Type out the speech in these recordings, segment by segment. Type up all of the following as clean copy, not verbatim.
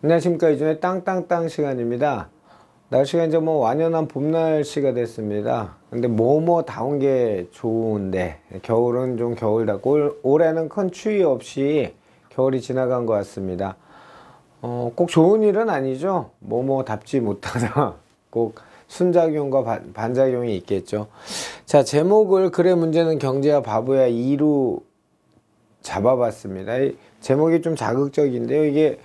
안녕하십니까. 이준의 땅땅땅 시간입니다. 날씨가 이제 뭐 완연한 봄 날씨가 됐습니다. 근데 다운 게 좋은데 겨울은 좀 겨울답고 올해는 큰 추위 없이 겨울이 지나간 것 같습니다. 꼭 좋은 일은 아니죠. 답지 못하다 꼭 순작용과 반작용이 있겠죠. 자, 제목을 글의 문제는 경제야 바보야 2로 잡아봤습니다. 제목이 좀 자극적인데요. 이게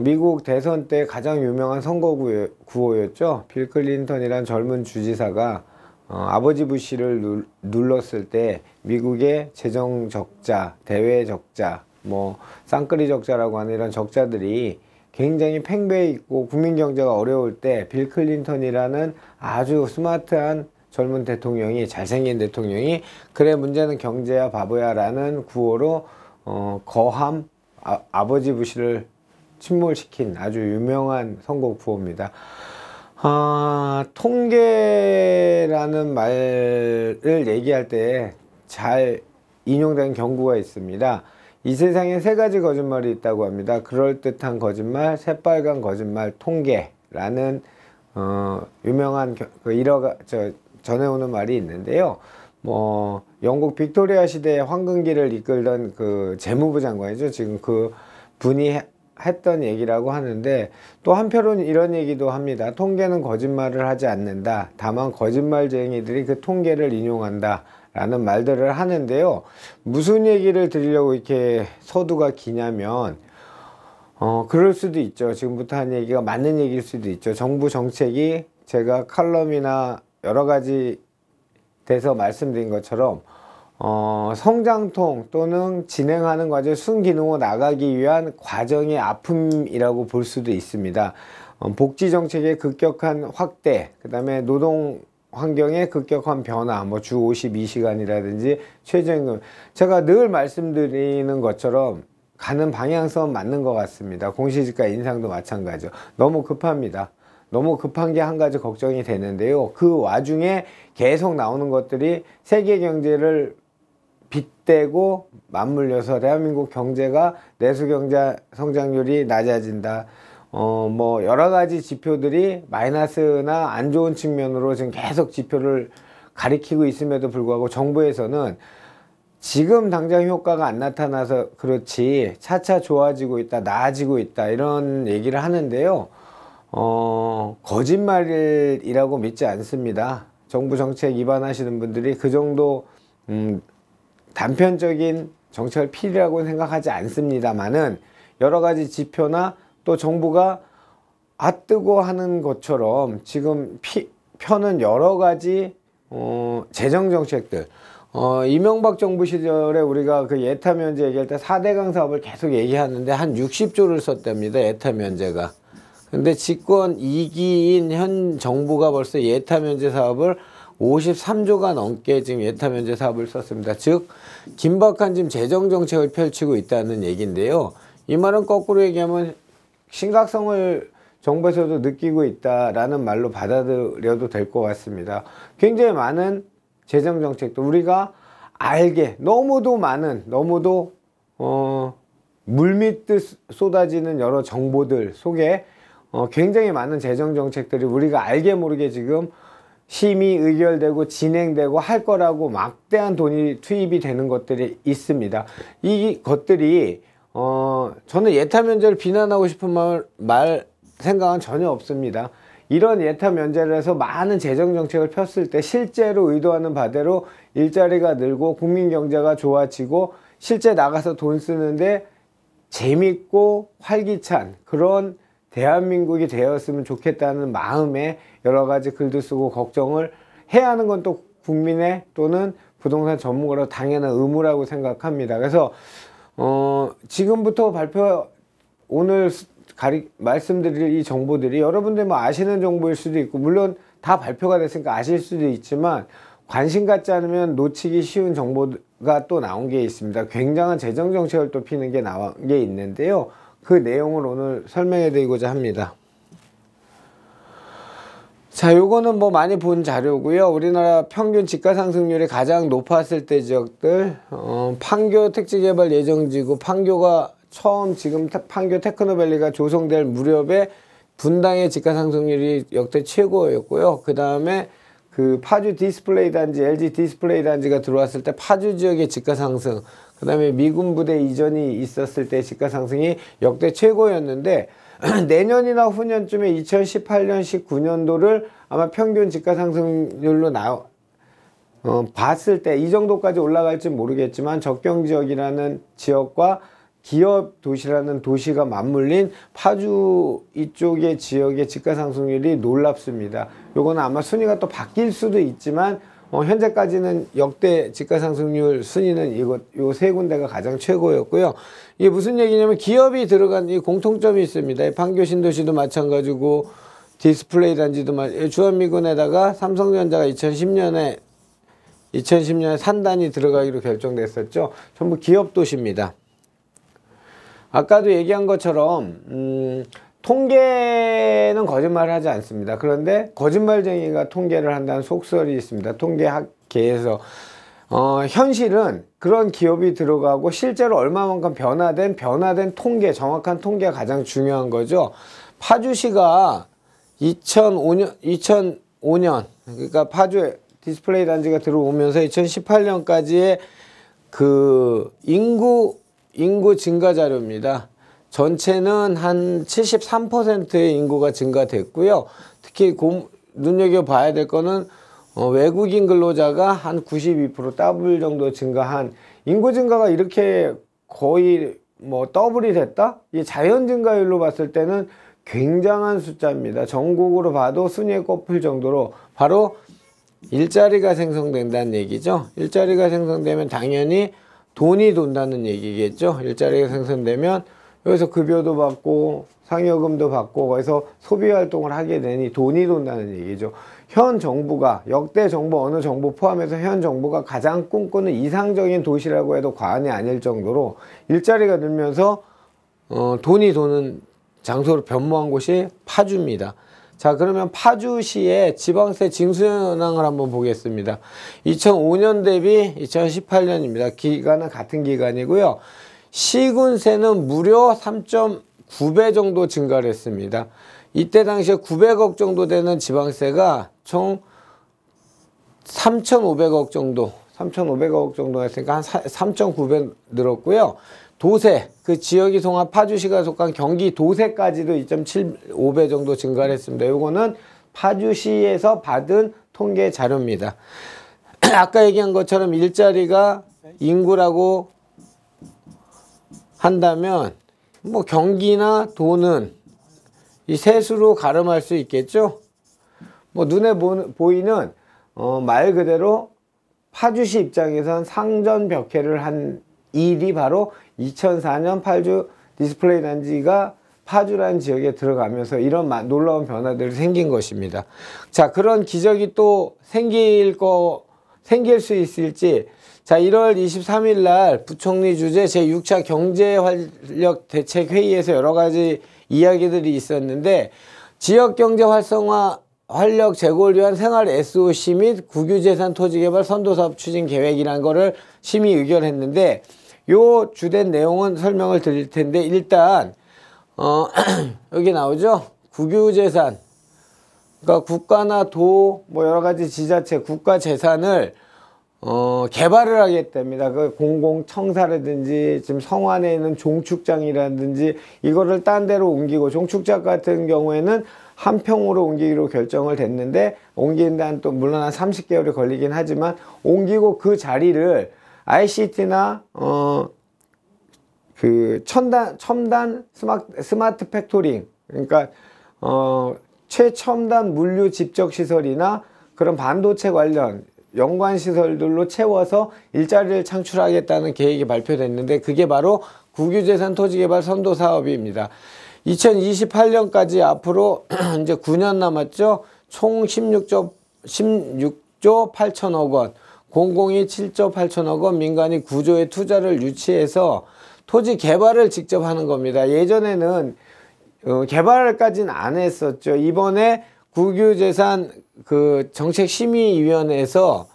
미국 대선 때 가장 유명한 선거 구호였죠. 빌 클린턴이란 젊은 주지사가 아버지 부시를 눌렀을 때 미국의 재정 적자, 대외 적자, 쌍끌이 적자라고 하는 이런 적자들이 굉장히 팽배해 있고 국민 경제가 어려울 때 빌 클린턴이라는 아주 스마트한 젊은 대통령이, 잘생긴 대통령이 그래 문제는 경제야 바보야 라는 구호로 아버지 부시를 침몰시킨 아주 유명한 선거 구호입니다. 통계라는 말을 얘기할 때 잘 인용된 경구가 있습니다. 이 세상에 세 가지 거짓말이 있다고 합니다. 그럴듯한 거짓말, 새빨간 거짓말, 통계라는 유명한 전해오는 말이 있는데요. 영국 빅토리아 시대의 황금기를 이끌던 그 재무부 장관이죠. 지금 그 분이 했던 얘기라고 하는데, 또 한편으로는 이런 얘기도 합니다. 통계는 거짓말을 하지 않는다. 다만 거짓말쟁이들이 그 통계를 인용한다 라는 말들을 하는데요. 무슨 얘기를 드리려고 이렇게 서두가 기냐면 그럴 수도 있죠. 지금부터 한 얘기가 맞는 얘기일 수도 있죠. 정부 정책이 제가 칼럼이나 여러 가지 돼서 말씀드린 것처럼 성장통 또는 진행하는 과제 순기능으로 나가기 위한 과정의 아픔이라고 볼 수도 있습니다. 복지 정책의 급격한 확대, 그 다음에 노동 환경의 급격한 변화, 주 52시간이라든지 최저임금, 제가 늘 말씀드리는 것처럼 가는 방향성은 맞는 것 같습니다. 공시지가 인상도 마찬가지죠. 너무 급합니다. 너무 급한 게 한 가지 걱정이 되는데요. 그 와중에 계속 나오는 것들이 세계 경제를 빗대고 맞물려서 대한민국 경제가 내수 경제 성장률이 낮아진다. 여러 가지 지표들이 마이너스나 안 좋은 측면으로 지금 계속 지표를 가리키고 있음에도 불구하고 정부에서는 지금 당장 효과가 안 나타나서 그렇지 차차 좋아지고 있다, 나아지고 있다 이런 얘기를 하는데요. 거짓말이라고 믿지 않습니다. 정부 정책 위반하시는 분들이 그 정도 단편적인 정책을 필요하고 생각하지 않습니다만은 여러 가지 지표나 또 정부가 뜨고 하는 것처럼 지금 펴는 여러 가지 재정 정책들, 이명박 정부 시절에 우리가 그 예타 면제 얘기할 때 4대강 사업을 계속 얘기하는데 한 60조를 썼답니다. 예타 면제가. 근데 집권 2기인 현 정부가 벌써 예타 면제 사업을 53조가 넘게 지금 예타 면제 사업을 썼습니다. 즉 긴박한 지금 재정 정책을 펼치고 있다는 얘기인데요. 이 말은 거꾸로 얘기하면 심각성을 정부에서도 느끼고 있다라는 말로 받아들여도 될 것 같습니다. 굉장히 많은 재정 정책도 우리가 알게 너무도 물밀듯 쏟아지는 여러 정보들 속에 굉장히 많은 재정 정책들이 우리가 알게 모르게 지금 심의 의결되고 진행되고 할 거라고 막대한 돈이 투입이 되는 것들이 있습니다. 이 것들이 저는 예타 면제를 비난하고 싶은 생각은 전혀 없습니다. 이런 예타 면제를 해서 많은 재정 정책을 폈을 때 실제로 의도하는 바대로 일자리가 늘고 국민 경제가 좋아지고 실제 나가서 돈 쓰는데 재밌고 활기찬 그런 대한민국이 되었으면 좋겠다는 마음에 여러 가지 글도 쓰고 걱정을 해야 하는 건 또 국민의 또는 부동산 전문가로 당연한 의무라고 생각합니다. 그래서 지금부터 오늘 말씀드릴 이 정보들이 여러분들 아시는 정보일 수도 있고, 물론 다 발표가 됐으니까 아실 수도 있지만 관심 갖지 않으면 놓치기 쉬운 정보가 또 나온 게 있습니다. 굉장한 재정 정책을 또 피는 게 나온 게 있는데요. 그 내용을 오늘 설명해 드리고자 합니다. 자, 요거는 많이 본 자료고요. 우리나라 평균 집가 상승률이 가장 높았을 때 지역들, 판교 택지개발 예정지구, 판교가 처음 지금 판교 테크노밸리가 조성될 무렵에 분당의 집가 상승률이 역대 최고였고요. 그 다음에 그 파주 디스플레이 단지, LG 디스플레이 단지가 들어왔을 때 파주 지역의 집가 상승, 그 다음에 미군 부대 이전이 있었을 때 집가 상승이 역대 최고였는데 내년이나 후년쯤에 2018년, 19년도를 아마 평균 집가 상승률로 봤을 때 이 정도까지 올라갈지 모르겠지만 적경 지역이라는 지역과 기업 도시라는 도시가 맞물린 파주 이쪽의 지역의 집가 상승률이 놀랍습니다. 요거는 아마 순위가 또 바뀔 수도 있지만 현재까지는 역대 집가 상승률 순위는 요 세 군데가 가장 최고였고요. 이게 무슨 얘기냐면 기업이 들어간 이 공통점이 있습니다. 판교 신도시도 마찬가지고 디스플레이 단지도 주한미군에다가 삼성전자가 2010년에 산단이 들어가기로 결정됐었죠. 전부 기업 도시입니다. 아까도 얘기한 것처럼 통계는 거짓말을 하지 않습니다. 그런데 거짓말쟁이가 통계를 한다는 속설이 있습니다. 통계학계에서 현실은 그런 기업이 들어가고 실제로 얼마만큼 변화된 통계, 정확한 통계가 가장 중요한 거죠. 파주시가 2005년 그러니까 파주에 디스플레이 단지가 들어오면서 2018년까지의 그 인구 증가 자료입니다. 전체는 한 73%의 인구가 증가됐고요. 특히 눈여겨봐야 될 거는 외국인 근로자가 한 92% 더블 정도 증가한 인구 증가가 이렇게 거의 뭐 더블이 됐다? 이 자연 증가율로 봤을 때는 굉장한 숫자입니다. 전국으로 봐도 순위에 꼽힐 정도로 바로 일자리가 생성된다는 얘기죠. 일자리가 생성되면 당연히 돈이 돈다는 얘기겠죠. 일자리가 생성되면 여기서 급여도 받고 상여금도 받고 거기서 소비활동을 하게 되니 돈이 돈다는 얘기죠. 현 정부가 역대 정부 어느 정부 포함해서 현 정부가 가장 꿈꾸는 이상적인 도시라고 해도 과언이 아닐 정도로 일자리가 늘면서 돈이 도는 장소로 변모한 곳이 파주입니다. 자, 그러면 파주시의 지방세 징수 현황을 한번 보겠습니다. 2005년 대비 2018년입니다. 기간은 같은 기간이고요. 시군세는 무려 3.9배 정도 증가를 했습니다. 이때 당시에 900억 정도 되는 지방세가 총 3,500억 정도 했으니까 한 3.9배 늘었고요. 도세, 그 지역이 속한 파주시가 속한 경기 도세까지도 2.75배 정도 증가를 했습니다. 요거는 파주시에서 받은 통계 자료입니다. 아까 얘기한 것처럼 일자리가 인구라고 한다면 뭐 경기나 돈은 이 세수로 가름할 수 있겠죠. 뭐 눈에 보이는 말 그대로 파주시 입장에선 상전벽해를 한 일이 바로 2004년 파주 디스플레이 단지가 파주라는 지역에 들어가면서 이런 놀라운 변화들이 생긴 것입니다. 자, 그런 기적이 또 생길 수 있을지. 자, 1월 23일 날 부총리 주재 제6차 경제활력 대책회의에서 여러 가지 이야기들이 있었는데 지역경제 활성화 활력 제고를 위한 생활 SOC 및 국유재산 토지개발 선도사업 추진 계획이라는 거를 심의 의결했는데 요 주된 내용은 설명을 드릴 텐데 일단 여기 나오죠. 국유재산, 그러니까 국가나 도 뭐 여러 가지 지자체 국가 재산을 개발을 하겠답니다. 그 공공청사라든지 지금 성안에 있는 종축장이라든지 이거를 딴 데로 옮기고 종축장 같은 경우에는 한 평으로 옮기기로 결정을 됐는데 옮기는 데는 또 물론 한 30개월이 걸리긴 하지만 옮기고 그 자리를 ICT나 그 첨단 스마트 팩토링, 그러니까 최첨단 물류 집적 시설이나 그런 반도체 관련 연관 시설들로 채워서 일자리를 창출하겠다는 계획이 발표됐는데 그게 바로 국유재산 토지개발 선도 사업입니다. 2028년까지 앞으로 이제 9년 남았죠. 총 16조 8천억 원, 공공이 7조 8천억 원, 민간이 9조의 투자를 유치해서 토지 개발을 직접 하는 겁니다. 예전에는 개발까지는 안 했었죠. 이번에 국유재산 그 정책심의위원회에서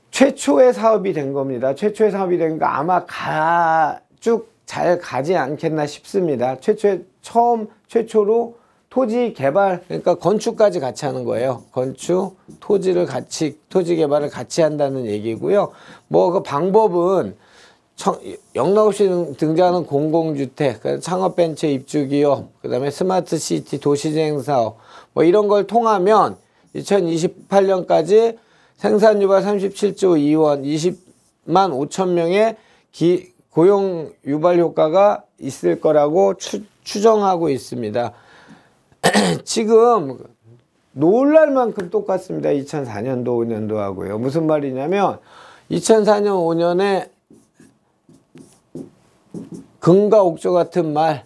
최초의 사업이 된 겁니다. 최초의 사업이 되니까 아마 가축 잘 가지 않겠나 싶습니다. 최초로 토지 개발, 그러니까 건축까지 같이 하는 거예요. 건축, 토지 개발을 같이 한다는 얘기고요. 뭐 그 방법은 영락없이 등장하는 공공주택, 창업벤처 입주기업, 그 다음에 스마트시티 도시재생사업, 뭐 이런 걸 통하면 2028년까지 생산유발 37조 2원, 20만 5천 명의 고용 유발 효과가 있을 거라고 추정하고 있습니다. 지금 놀랄 만큼 똑같습니다. 2004년도 5년도 하고요. 무슨 말이냐면 2004년 5년에 금과 옥조 같은 말,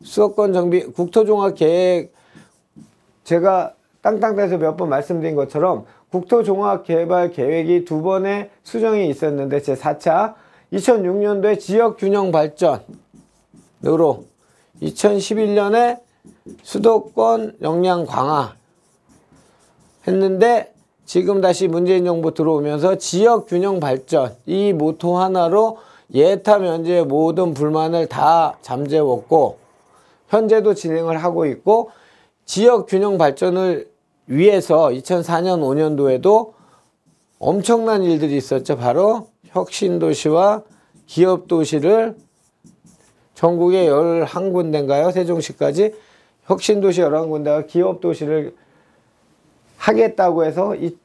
수도권 정비, 국토종합계획, 제가 땅땅대에서 몇 번 말씀드린 것처럼 국토종합개발 계획이 2번의 수정이 있었는데 제4차 2006년도에 지역균형 발전으로 2011년에 수도권 역량 강화 했는데 지금 다시 문재인 정부 들어오면서 지역균형 발전 이 모토 하나로 예타 면제의 모든 불만을 다 잠재웠고 현재도 진행을 하고 있고 지역균형 발전을 위해서 2004년 5년도에도 엄청난 일들이 있었죠. 바로 혁신도시와 기업도시를 전국에 11군데인가요? 세종시까지 혁신도시 11군데와 기업도시를 하겠다고 해서 이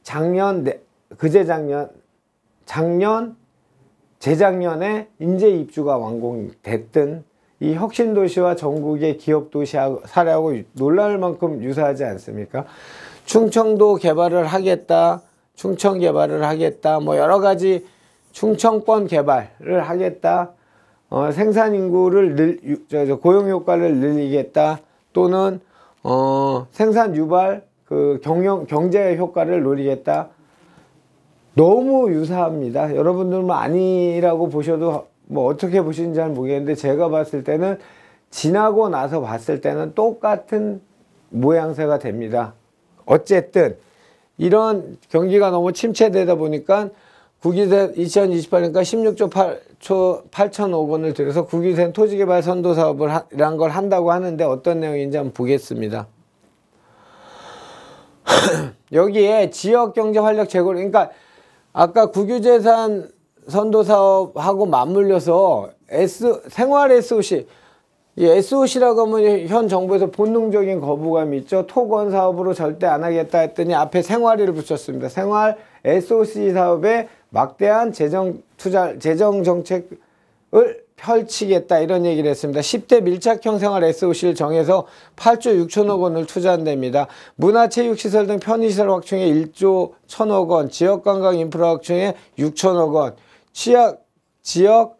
재작년에 인재 입주가 완공됐던 이 혁신도시와 전국의 기업도시 사례하고 놀랄 만큼 유사하지 않습니까? 충청도 개발을 하겠다, 충청 개발을 하겠다, 뭐 여러 가지 충청권 개발을 하겠다, 생산 인구를 고용 효과를 늘리겠다, 또는 생산 유발 경제 효과를 노리겠다. 너무 유사합니다. 여러분들은 아니라고 보셔도 뭐 어떻게 보시는지 잘 모르겠는데 제가 봤을 때는 지나고 나서 봤을 때는 똑같은 모양새가 됩니다. 어쨌든 이런 경기가 너무 침체되다 보니까 국유세 2028년까지 16조 8천억 원을 들여서 국유세 토지개발 선도사업을 이란 걸 한다고 하는데 어떤 내용인지 한번 보겠습니다. 여기에 지역경제 활력 제고, 그러니까 아까 국유재산 선도사업하고 맞물려서 생활 SOC, 이 SOC라고 하면 현 정부에서 본능적인 거부감이 있죠. 토건 사업으로 절대 안 하겠다 했더니 앞에 생활이를 붙였습니다. 생활 SOC 사업에 막대한 재정 정책을 펼치겠다 이런 얘기를 했습니다. 10대 밀착형 생활 SOC를 정해서 8조 6천억 원을 투자한답니다. 문화체육시설 등 편의시설 확충에 1조 1천억 원, 지역관광 인프라 확충에 6천억 원, 지역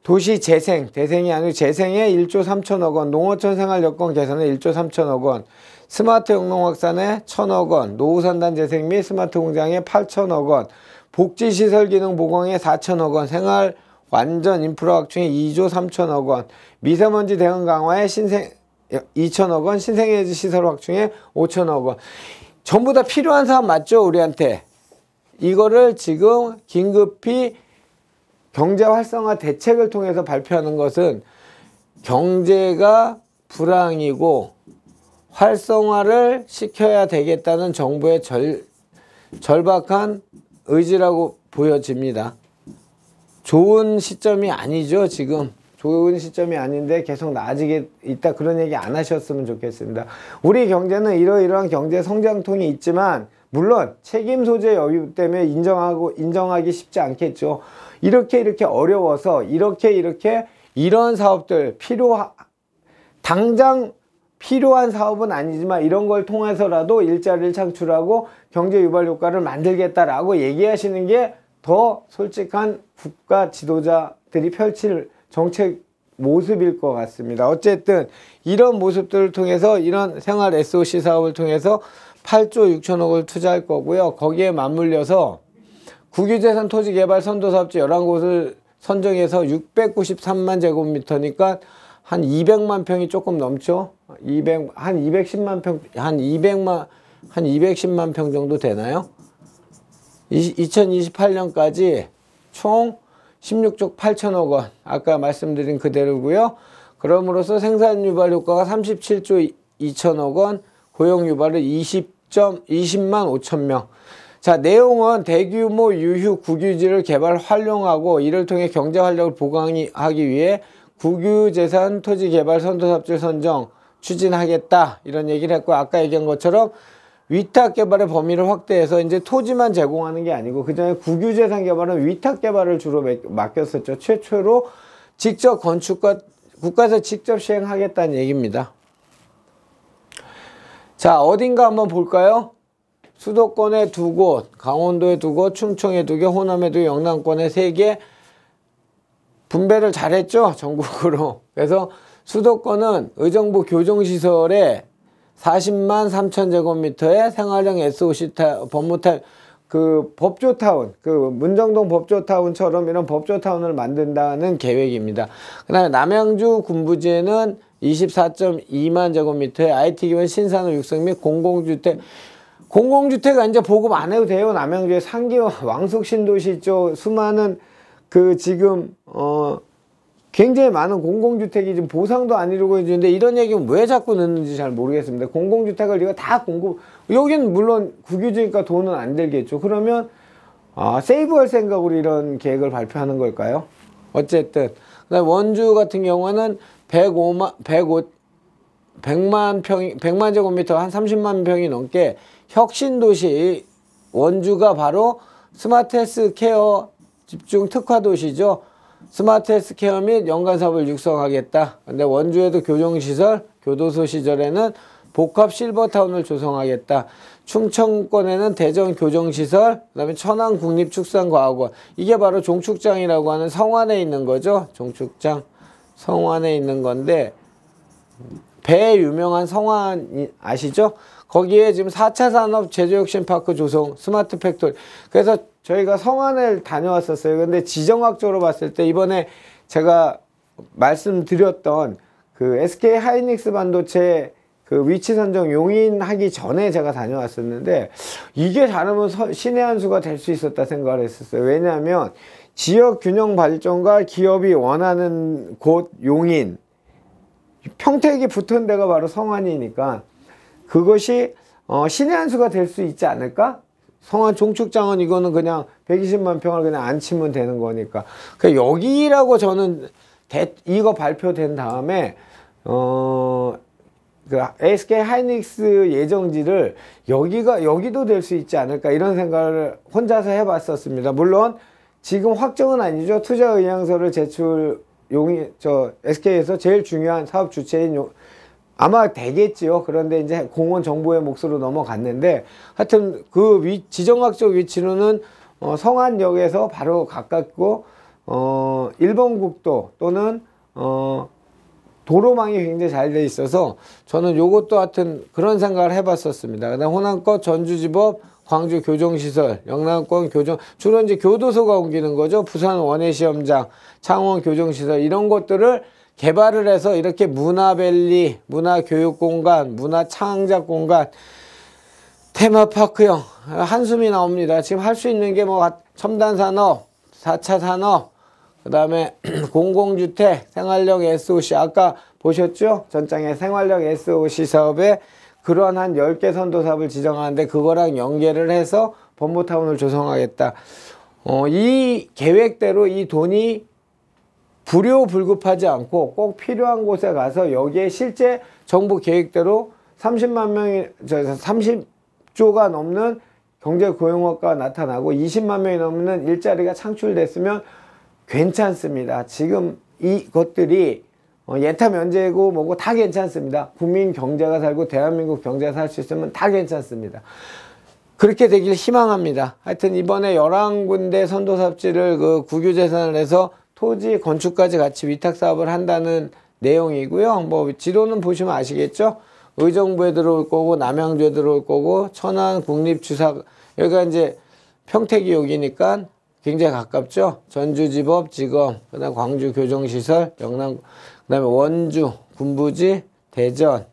도시 대생이 아니고 재생에 1조 3천억 원, 농어촌 생활 여건 개선에 1조 3천억 원, 스마트 영농 확산에 1천억 원, 노후산단 재생 및 스마트 공장에 8천억 원, 복지시설 기능 보강에 4천억 원, 생활 완전 인프라 확충에 2조 3천억 원, 미세먼지 대응 강화에 2천억 원, 신생애지 시설 확충에 5천억 원. 전부 다 필요한 사업 맞죠? 우리한테. 이거를 지금 긴급히 경제 활성화 대책을 통해서 발표하는 것은 경제가 불황이고 활성화를 시켜야 되겠다는 정부의 절박한 의지라고 보여집니다. 좋은 시점이 아니죠. 지금 좋은 시점이 아닌데 계속 나아지게 있다 그런 얘기 안 하셨으면 좋겠습니다. 우리 경제는 이러이러한 경제 성장통이 있지만 물론 책임 소재 여유 때문에 인정하기 쉽지 않겠죠. 이렇게 어려워서 이런 사업들 당장 필요한 사업은 아니지만 이런 걸 통해서라도 일자리를 창출하고 경제 유발 효과를 만들겠다라고 얘기하시는 게 더 솔직한 국가 지도자들이 펼칠 정책 모습일 것 같습니다. 어쨌든 이런 모습들을 통해서 이런 생활 SOC 사업을 통해서 8조 6천억을 투자할 거고요. 거기에 맞물려서 국유재산 토지개발 선도사업지 11곳을 선정해서 693만 제곱미터니까 한 200만 평이 조금 넘죠. 한 210만 평 정도 되나요? 2028년까지 총 16조 8천억 원. 아까 말씀드린 그대로고요. 그럼으로써 생산 유발 효과가 37조 2천억 원, 고용 유발은 20만 5천 명. 자, 내용은 대규모 유휴 국유지를 개발 활용하고 이를 통해 경제 활력을 보강하기 위해 국유재산 토지 개발 선도삽질 선정 추진하겠다. 이런 얘기를 했고, 아까 얘기한 것처럼 위탁 개발의 범위를 확대해서 이제 토지만 제공하는 게 아니고 그전에 국유재산 개발은 위탁 개발을 주로 맡겼었죠. 최초로 직접 건축과 국가에서 직접 시행하겠다는 얘기입니다. 자, 어딘가 한번 볼까요? 수도권에 2곳, 강원도에 2곳, 충청에 2개, 호남에 2개, 영남권에 3개 분배를 잘했죠, 전국으로. 그래서 수도권은 의정부 교정시설에 40만 3천 제곱미터의 생활형 SOC 법무타운, 그 법조타운, 그 문정동 법조타운처럼 이런 법조타운을 만든다는 계획입니다. 그 다음에 남양주 군부지에는 24.2만 제곱미터의 IT 기반 신산업 육성 및 공공주택은 이제 보급 안 해도 돼요. 남양주에 상기와 왕숙 신도시 있죠. 수많은 그 지금 굉장히 많은 공공주택이 지금 보상도 안 이루고 있는데 이런 얘기는 왜 자꾸 넣는지 잘 모르겠습니다. 공공주택을 이거 다 여기는 물론 국유지니까 돈은 안 들겠죠. 그러면 세이브할 생각으로 이런 계획을 발표하는 걸까요? 어쨌든 그다음에 원주 같은 경우는 100만 제곱미터 한 30만 평이 넘게 혁신도시, 원주가 바로 스마트 헬스케어 집중 특화도시죠. 스마트 헬스케어 및 연관사업을 육성하겠다. 근데 원주에도 교정시설, 교도소 시절에는 복합 실버타운을 조성하겠다. 충청권에는 대전 교정시설, 그 다음에 천안 국립축산과학원. 이게 바로 종축장이라고 하는 성안에 있는 거죠. 종축장. 성안에 있는 건데, 배 유명한 성안 아시죠? 거기에 지금 4차 산업 제조혁신파크 조성, 스마트 팩토리. 그래서 저희가 성안을 다녀왔었어요. 근데 지정학적으로 봤을 때 이번에 제가 말씀드렸던 그 SK 하이닉스 반도체 그 위치 선정 용인하기 전에 제가 다녀왔었는데 이게 잘하면 신의 한 수가 될 수 있었다 생각을 했었어요. 왜냐하면 지역 균형 발전과 기업이 원하는 곳 용인, 평택이 붙은 데가 바로 성안이니까 그것이 신의 한 수가 될 수 있지 않을까? 성안 종축장은 이거는 그냥 120만 평을 그냥 안 치면 되는 거니까. 그 여기라고 저는 이거 발표된 다음에 그 SK 하이닉스 예정지를 여기도 될 수 있지 않을까 이런 생각을 혼자서 해봤었습니다. 물론 지금 확정은 아니죠. 투자 의향서를 제출 SK에서 제일 중요한 사업 주체인 아마 되겠지요. 그런데 이제 공원 정부의 몫으로 넘어갔는데 하여튼 그 지정학적 위치로는 성안역에서 바로 가깝고 일본 국도 또는 도로망이 굉장히 잘 돼 있어서 저는 요것도 하여튼 그런 생각을 해봤었습니다. 그다음 호남권 전주지법, 광주 교정시설, 영남권 주로 이제 교도소가 옮기는 거죠. 부산 원해시험장, 창원 교정시설 이런 것들을 개발을 해서 이렇게 문화밸리, 문화교육공간, 문화창작공간, 테마파크형 한숨이 나옵니다. 지금 할 수 있는 게 뭐 첨단산업, 4차 산업, 그 다음에 공공주택, 생활형 SOC 아까 보셨죠? 전장에 생활형 SOC 사업에 그러한 한 10개 선도 사업을 지정하는데 그거랑 연계를 해서 법무타운을 조성하겠다. 이 계획대로 이 돈이 불효불급하지 않고 꼭 필요한 곳에 가서 여기에 실제 정부 계획대로 30조가 넘는 경제 고용 효과가 나타나고 20만 명이 넘는 일자리가 창출됐으면 괜찮습니다. 지금 이것들이 예타 면제고 뭐고 다 괜찮습니다. 국민 경제가 살고 대한민국 경제가 살 수 있으면 다 괜찮습니다. 그렇게 되길 희망합니다. 하여튼 이번에 11군데 선도삽지를 그 국유재산을 해서 토지 건축까지 같이 위탁사업을 한다는 내용이고요. 뭐 지도는 보시면 아시겠죠? 의정부에 들어올 거고 남양주에 들어올 거고 천안 국립주사 여기가 이제 평택이 여기니까 굉장히 가깝죠. 전주지법, 그다음 광주 교정시설, 영남, 그다음에 원주, 군부지, 대전,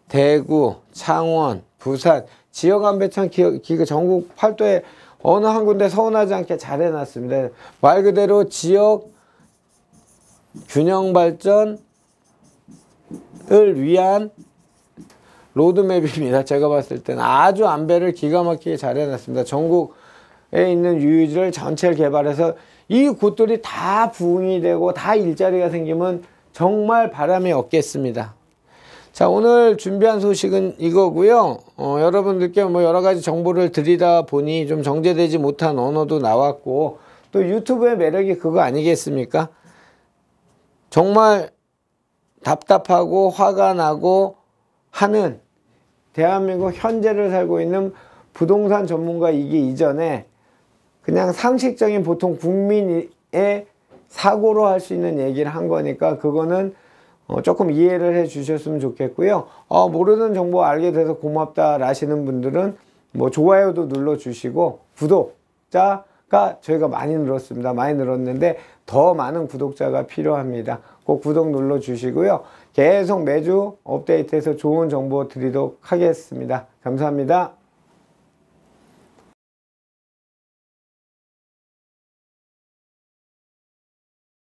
대구, 창원, 부산 지역 안배천 기가 전국 팔도에 어느 한 군데 서운하지 않게 잘 해놨습니다. 말 그대로 지역 균형 발전을 위한 로드맵입니다. 제가 봤을 때는 아주 안배를 기가 막히게 잘 해놨습니다. 전국에 있는 유유지를 전체를 개발해서 이 곳들이 다 부흥이 되고 다 일자리가 생기면 정말 바람이 없겠습니다. 자, 오늘 준비한 소식은 이거고요. 여러분들께 뭐 여러 가지 정보를 드리다 보니 좀 정제되지 못한 언어도 나왔고, 또 유튜브의 매력이 그거 아니겠습니까? 정말 답답하고 화가 나고 하는 대한민국 현재를 살고 있는 부동산 전문가이기 이전에 그냥 상식적인 보통 국민의 사고로 할 수 있는 얘기를 한 거니까 그거는 조금 이해를 해 주셨으면 좋겠고요. 모르는 정보 알게 돼서 고맙다 라시는 분들은 뭐 좋아요도 눌러 주시고, 구독자가 저희가 많이 늘었습니다. 많이 늘었는데 더 많은 구독자가 필요합니다. 꼭 구독 눌러 주시고요. 계속 매주 업데이트해서 좋은 정보 드리도록 하겠습니다. 감사합니다.